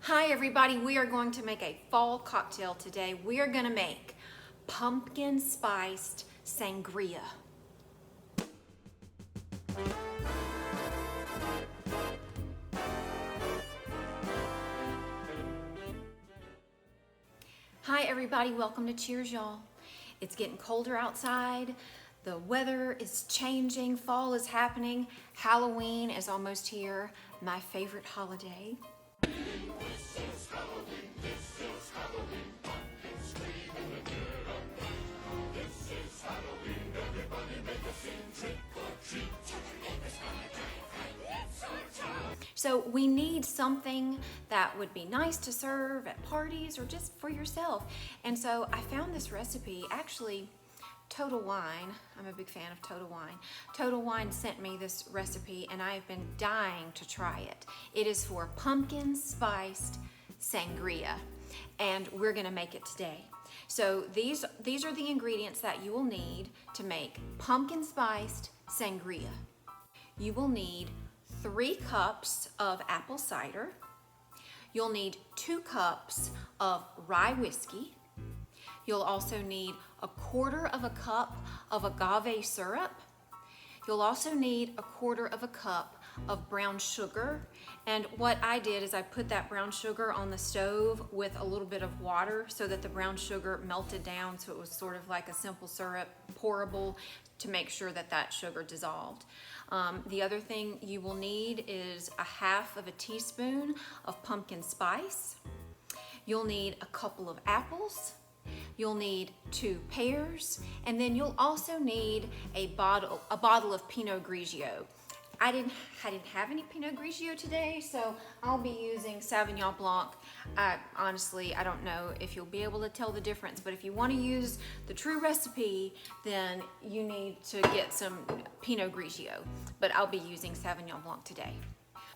Hi everybody, we are going to make a fall cocktail today. We are going to make pumpkin spiced sangria. Hi everybody, welcome to Cheers y'all. It's getting colder outside. The weather is changing, fall is happening, Halloween is almost here, my favorite holiday. So we need something that would be nice to serve at parties or just for yourself. And so I found this recipe, actually Total Wine, I'm a big fan of Total Wine. Total Wine sent me this recipe and I've been dying to try it. It is for pumpkin spiced sangria and we're gonna make it today. So these are the ingredients that you will need to make pumpkin spiced sangria. You will need 3 cups of apple cider. You'll need 2 cups of rye whiskey. You'll also need 1/4 cup of agave syrup. You'll also need 1/4 cup of brown sugar. And what I did is I put that brown sugar on the stove with a little bit of water so that the brown sugar melted down, so it was sort of like a simple syrup, pourable, to make sure that that sugar dissolved. The other thing you will need is 1/2 teaspoon of pumpkin spice. You'll need a couple of apples. You'll need 2 pears, and then you'll also need a bottle of Pinot Grigio. I didn't have any Pinot Grigio today, so I'll be using Sauvignon Blanc. Honestly, I don't know if you'll be able to tell the difference, but if you want to use the true recipe, then you need to get some Pinot Grigio, but I'll be using Sauvignon Blanc today.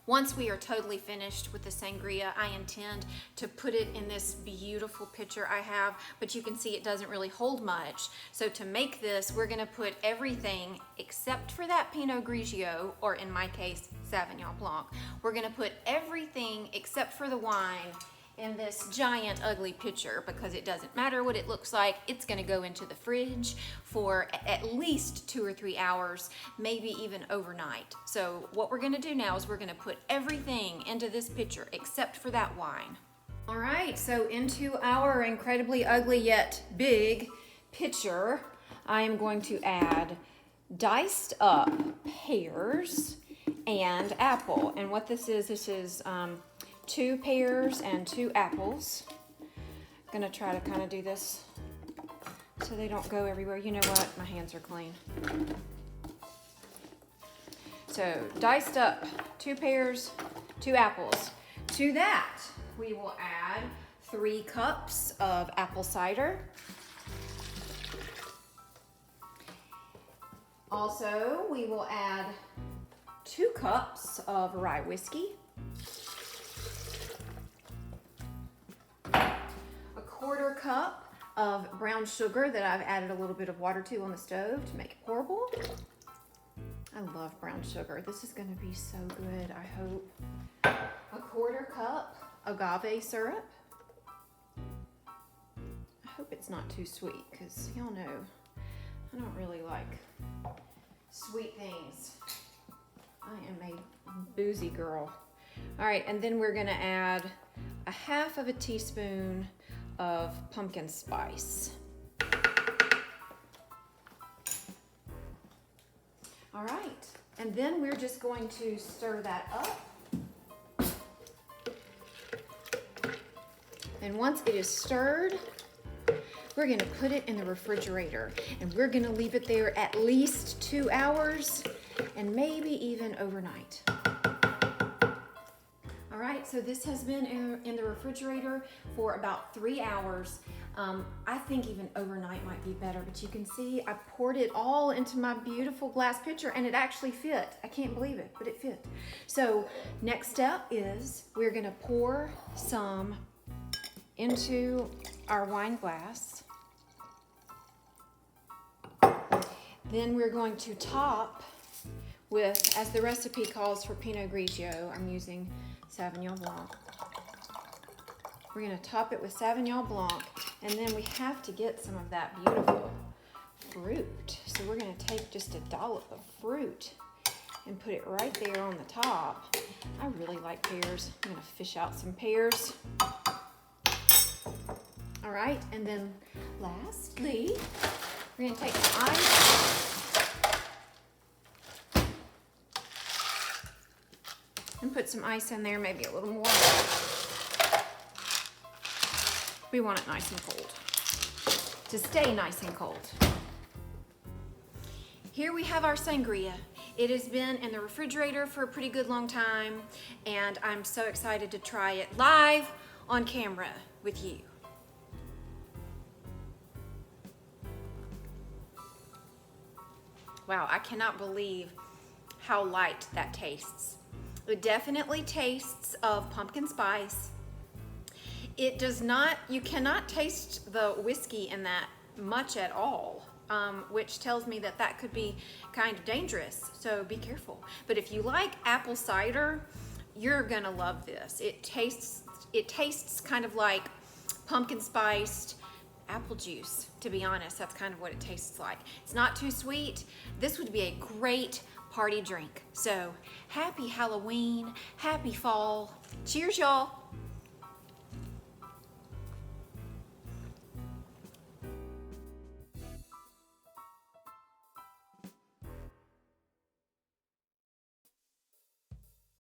Once we are totally finished with the sangria, I intend to put it in this beautiful pitcher I have, but you can see it doesn't really hold much. So to make this, we're gonna put everything except for that Pinot Grigio, or in my case, Sauvignon Blanc. We're gonna put everything except for the wine in this giant ugly pitcher because it doesn't matter what it looks like. It's gonna go into the fridge for at least 2 or 3 hours, maybe even overnight. So what we're gonna do now is we're gonna put everything into this pitcher except for that wine. All right, so into our incredibly ugly yet big pitcher, I am going to add diced up pears and apple. And what this is 2 pears and 2 apples. I'm gonna try to kind of do this so they don't go everywhere. You know what? My hands are clean. So diced up 2 pears, 2 apples. To that, we will add 3 cups of apple cider. Also, we will add 2 cups of rye whiskey. 1/4 cup of brown sugar that I've added a little bit of water to on the stove to make it pourable. I love brown sugar. This is gonna be so good, I hope. 1/4 cup agave syrup. I hope it's not too sweet because y'all know I don't really like sweet things. I am a boozy girl. All right, and then we're gonna add 1/2 teaspoon of pumpkin spice. All right, and then we're just going to stir that up. And once it is stirred, we're gonna put it in the refrigerator and we're gonna leave it there at least 2 hours and maybe even overnight. All right, so this has been in the refrigerator for about 3 hours. I think even overnight might be better, but you can see I poured it all into my beautiful glass pitcher and it actually fit. I can't believe it, but it fit. So next step is we're gonna pour some into our wine glass. Then we're going to top with, as the recipe calls for Pinot Grigio, I'm using Sauvignon Blanc. We're gonna top it with Sauvignon Blanc, and then we have to get some of that beautiful fruit. So we're gonna take just a dollop of fruit and put it right there on the top. I really like pears. I'm gonna fish out some pears. All right, and then lastly, we're gonna take some ice and put some ice in there, maybe a little more. We want it nice and cold, to stay nice and cold. Here we have our sangria. It has been in the refrigerator for a pretty good long time, and I'm so excited to try it live on camera with you. Wow, I cannot believe how light that tastes. It definitely tastes of pumpkin spice. It does not, you cannot taste the whiskey in that much at all, which tells me that that could be kind of dangerous, so be careful. But if you like apple cider, you're gonna love this. It tastes kind of like pumpkin spiced apple juice, to be honest. That's kind of what it tastes like. It's not too sweet. This would be a great party drink. So happy Halloween, happy fall. Cheers, y'all.